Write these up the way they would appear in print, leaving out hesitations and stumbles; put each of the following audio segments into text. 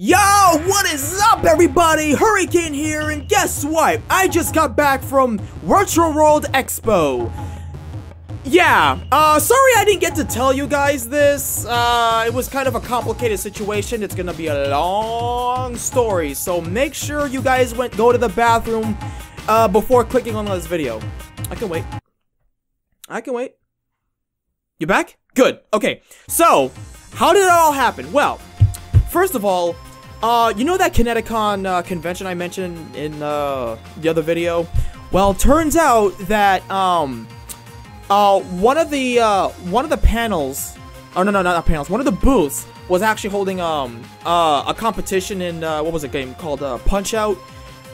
Yo, what is up everybody? Hurricane here, and guess what? I just got back from RetroWorld Expo. Yeah, sorry I didn't get to tell you guys this. It was kind of a complicated situation. It's gonna be a long story, so make sure you guys go to the bathroom, before clicking on this video. I can wait. I can wait. You back? Good. Okay, so, how did it all happen? Well, first of all, you know that Kineticon convention I mentioned in the other video? Well, turns out that one of the panels, oh no, not panels, one of the booths was actually holding a competition in what was it game called Punch-Out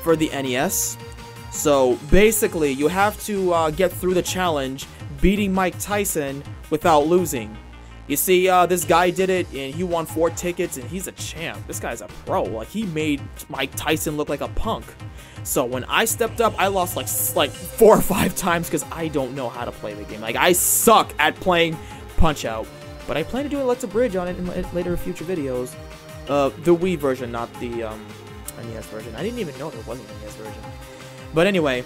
for the NES. So basically, you have to get through the challenge beating Mike Tyson without losing. You see, this guy did it, and he won 4 tickets, and he's a champ. This guy's a pro. Like, he made Mike Tyson look like a punk. So when I stepped up, I lost like 4 or 5 times because I don't know how to play the game. Like, I suck at playing Punch-Out. But I plan to do a Let's Bridge on it in later future videos. The Wii version, not the NES version. I didn't even know there was an NES version. But anyway,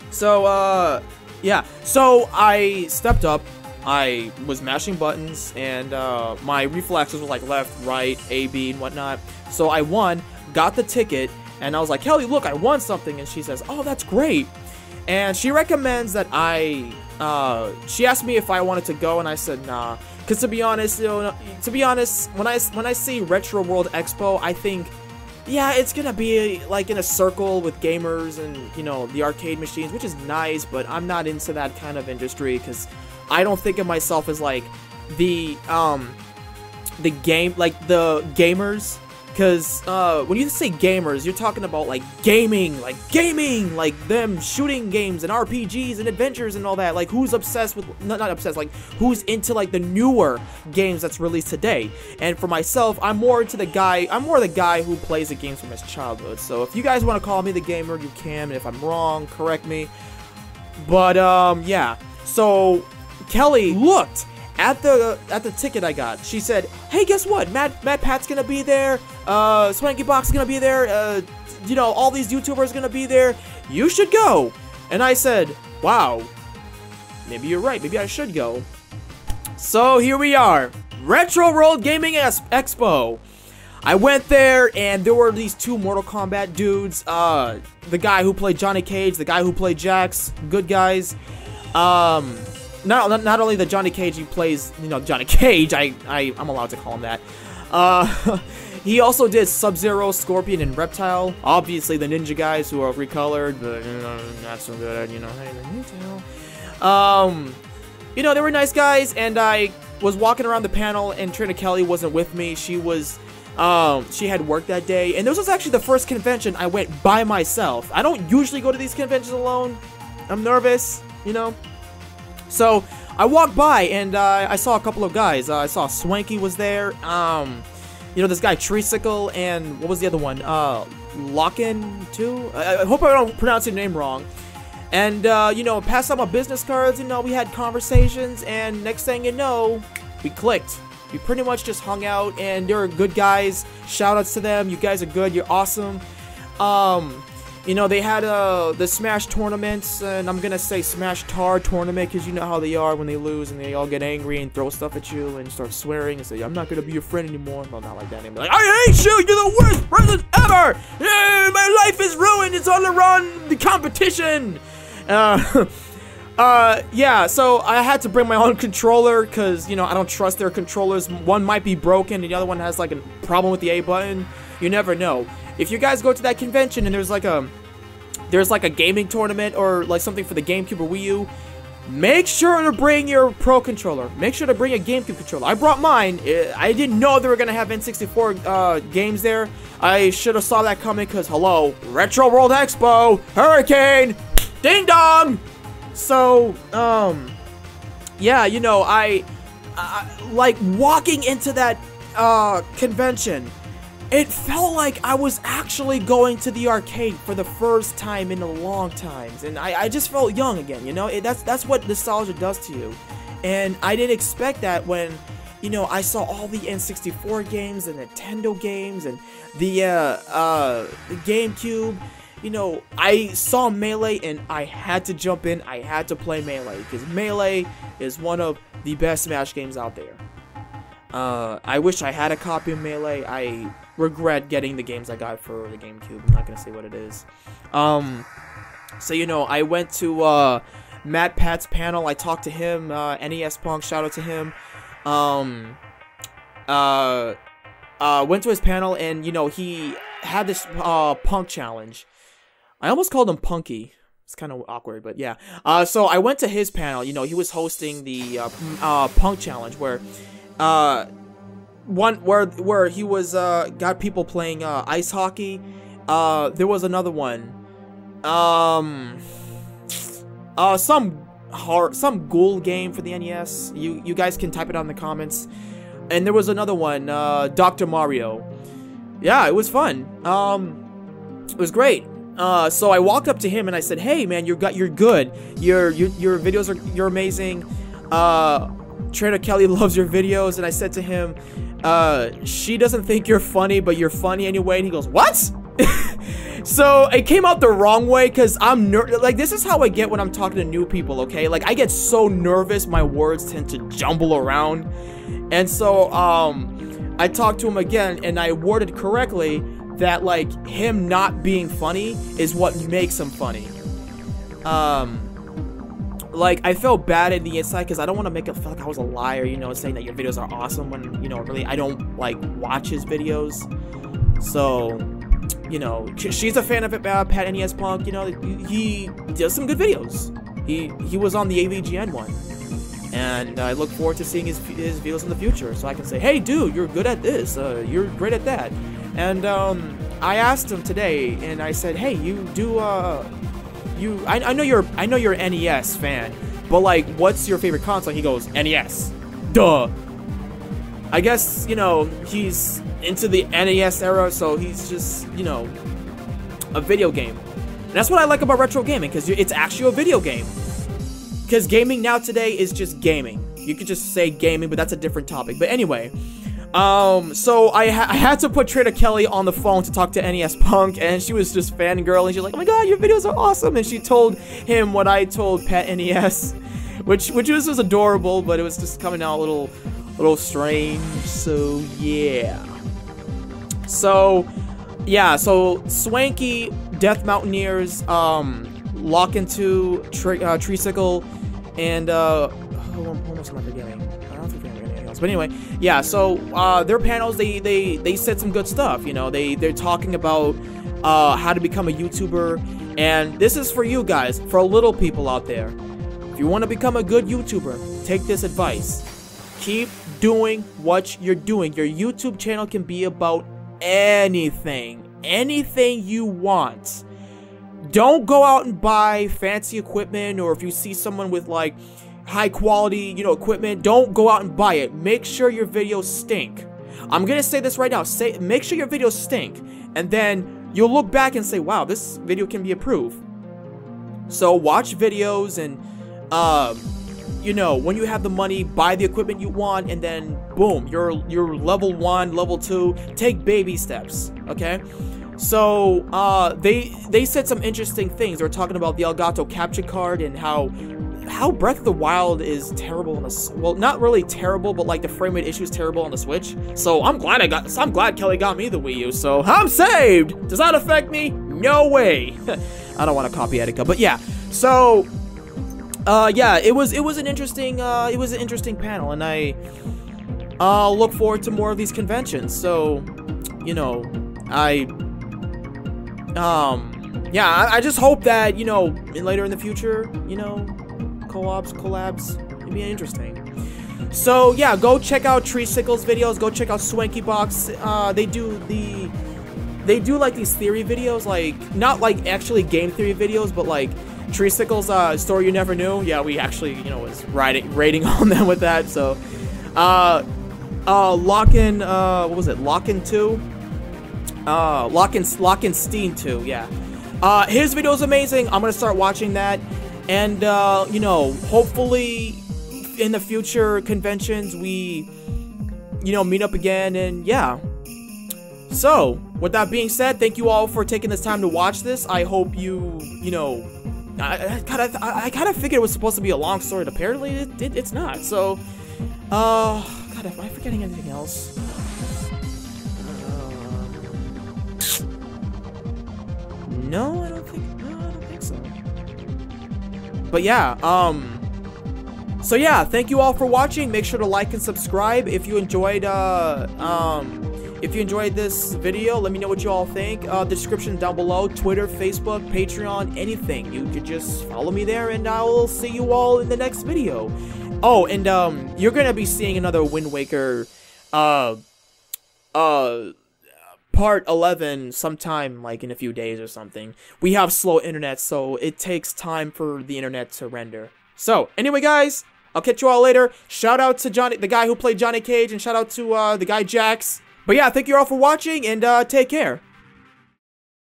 so yeah. So I stepped up. I was mashing buttons, and my reflexes were like left, right, A, B, and whatnot. So I won, got the ticket, and I was like, Kelly, look, I won something. And she says, oh, that's great. And she recommends that she asked me if I wanted to go, and I said, nah. Because to be honest, when I see RetroWorld Expo, I think, yeah, it's gonna be like in a circle with gamers and, you know, the arcade machines, which is nice, but I'm not into that kind of industry, because I don't think of myself as like the gamers, because when you say gamers, you're talking about like gaming, like them shooting games and RPGs and adventures and all that. Like, who's obsessed with, not obsessed, like who's into like the newer games that's released today. And for myself, I'm more the guy who plays the games from his childhood. So if you guys want to call me the gamer, you can, and if I'm wrong, correct me. But yeah, so Kelly looked at the ticket I got. She said, hey, guess what? Matt Pat's gonna be there, Swanky Box is gonna be there, you know, all these YouTubers are gonna be there. You should go. And I said, wow, maybe you're right, maybe I should go. So here we are, RetroWorld Gaming Expo. I went there, and there were these 2 Mortal Kombat dudes, the guy who played Johnny Cage, the guy who played Jax, good guys. Not only the Johnny Cage he plays, you know, Johnny Cage, I'm allowed to call him that. He also did Sub-Zero, Scorpion, and Reptile. Obviously the ninja guys who are recolored, but, you know, not so good, you know. You know, they were nice guys, and I was walking around the panel, and Trina Kelly wasn't with me. She was, she had work that day, and this was actually the first convention I went by myself. I don't usually go to these conventions alone. I'm nervous, you know. So I walked by, and I saw a couple of guys. I saw Swanky was there. You know, this guy Treesicle, and what was the other one? Lockin too. I hope I don't pronounce your name wrong. And you know, passed out my business cards. You know, we had conversations, and next thing you know, we clicked. We pretty much just hung out, and they were good guys. Shout outs to them. You guys are good. You're awesome. You know, they had the Smash tournaments, and I'm gonna say Smash Tar tournament, because you know how they are when they lose, and they all get angry and throw stuff at you and start swearing and say, I'm not gonna be your friend anymore. Well, not like that anymore. Like, I hate you! You're the worst person ever! My life is ruined! It's all around the competition! Yeah, so I had to bring my own controller, because, you know, I don't trust their controllers. One might be broken, and the other one has, like, a problem with the A button. You never know. If you guys go to that convention and there's like a gaming tournament or like something for the GameCube or Wii U, make sure to bring your Pro controller. Make sure to bring a GameCube controller. I brought mine. I didn't know they were gonna have N64 games there. I should have saw that coming, because hello, RetroWorld Expo, Hurricane, ding dong. So yeah, you know, I like walking into that convention. It felt like I was actually going to the arcade for the first time in a long time, and I just felt young again, you know? That's what nostalgia does to you, and I didn't expect that when you know, I saw all the N64 games, the Nintendo games, and the GameCube. You know, I saw Melee and I had to jump in. I had to play Melee because Melee is one of the best Smash games out there. I wish I had a copy of Melee. I regret getting the games I got for the GameCube. I'm not gonna say what it is. So you know, I went to Matt Pat's panel. I talked to him. NES Punk, shout out to him. Went to his panel, and you know, he had this Punk challenge. I almost called him Punky. It's kind of awkward, but yeah. So I went to his panel. You know, he was hosting the Punk challenge, where where he was got people playing ice hockey. There was another one. Some ghoul game for the NES. You guys can type it out in the comments. And there was another one, Dr. Mario. Yeah, it was fun. It was great. So I walked up to him and I said, "Hey man, you're good. Your videos you're amazing. Trainer Kelly loves your videos." And I said to him, "She doesn't think you're funny, but you're funny anyway." And he goes, "What?" So it came out the wrong way because I'm like, this is how I get when I'm talking to new people, okay? Like, I get so nervous, my words tend to jumble around. And so I talked to him again and I worded correctly that, like, him not being funny is what makes him funny. Like, I felt bad in the inside because I don't want to make it feel like I was a liar, you know, saying that your videos are awesome when, you know, really I don't, like, watch his videos. So, you know, she's a fan of it, Pat NES Punk, you know, he does some good videos. He was on the AVGN one. And I look forward to seeing his videos in the future, so I can say, "Hey dude, you're good at this, you're great at that." And I asked him today, and I said, "Hey, you do I know you're an NES fan, but like, what's your favorite console?" He goes, "NES." Duh. I guess, you know, he's into the NES era, so he's just, you know, a video game. And that's what I like about retro gaming, because it's actually a video game. Because gaming now today is just gaming. You could just say gaming, but that's a different topic. But anyway, so I had to put Trader Kelly on the phone to talk to NES Punk, and she was just fangirling. She's like, "Oh my god, your videos are awesome!" And she told him what I told Pat NES, which was adorable, but it was just coming out a little strange. So yeah. So yeah, so Swanky, Death Mountaineers, Lock into Treesicle, and who else am I forgetting? I don't think I'm forgetting anything else. But anyway, yeah. So their panels, they said some good stuff. You know, they're talking about how to become a YouTuber, and this is for you guys, for little people out there. If you want to become a good YouTuber, take this advice. Keep doing what you're doing. Your YouTube channel can be about anything you want. Don't go out and buy fancy equipment, or if you see someone with like high quality, you know, equipment, don't go out and buy it. Make sure your videos stink. I'm gonna say this right now. Make sure your videos stink, and then you'll look back and say, "Wow, this video can be improved." So watch videos, and you know, when you have the money, buy the equipment you want, and then boom, you're level 1, level 2. Take baby steps, okay? So they said some interesting things. They were talking about the Elgato capture card and how Breath of the Wild is terrible on the, well, not really terrible, but like the frame rate issue is terrible on the Switch. So I'm glad Kelly got me the Wii U. So I'm saved. Does that affect me? No way. I don't want to copy Etika, but yeah. So yeah, it was an interesting panel, and I look forward to more of these conventions. So, you know, yeah, I just hope that, you know, later in the future, you know, collabs, it'd be interesting. So yeah, go check out Treesicle's videos. Go check out Swanky Box. They do like these theory videos, like not like actually game theory videos, but like Treesicle's Story You Never Knew. Yeah, we actually, you know, was rating on them with that. So Lock-in, what was it? Lock-in 2? Lock-in Steam 2, yeah. His video is amazing. I'm gonna start watching that. And, you know, hopefully in the future conventions we you know, meet up again, and yeah. So, with that being said, thank you all for taking this time to watch this. I hope you know, I kind of figured it was supposed to be a long story, but apparently it's not. So, God, am I forgetting anything else? No, I don't think so. But yeah, so yeah, thank you all for watching. Make sure to like and subscribe if you enjoyed this video. Let me know what you all think. The description down below, Twitter, Facebook, Patreon, anything. You could just follow me there, and I will see you all in the next video. Oh, and you're gonna be seeing another Wind Waker part 11 sometime, like in a few days or something. We have slow internet, so it takes time for the internet to render. So anyway, guys, I'll catch you all later. Shout out to Johnny, the guy who played Johnny Cage, and shout out to the guy Jax. But yeah, thank you all for watching, and take care.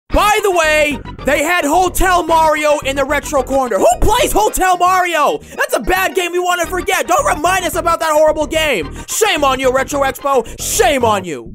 By the way, they had Hotel Mario in the retro corner. Who plays Hotel Mario? That's a bad game we want to forget. Don't remind us about that horrible game. Shame on you, Retro Expo. Shame on you.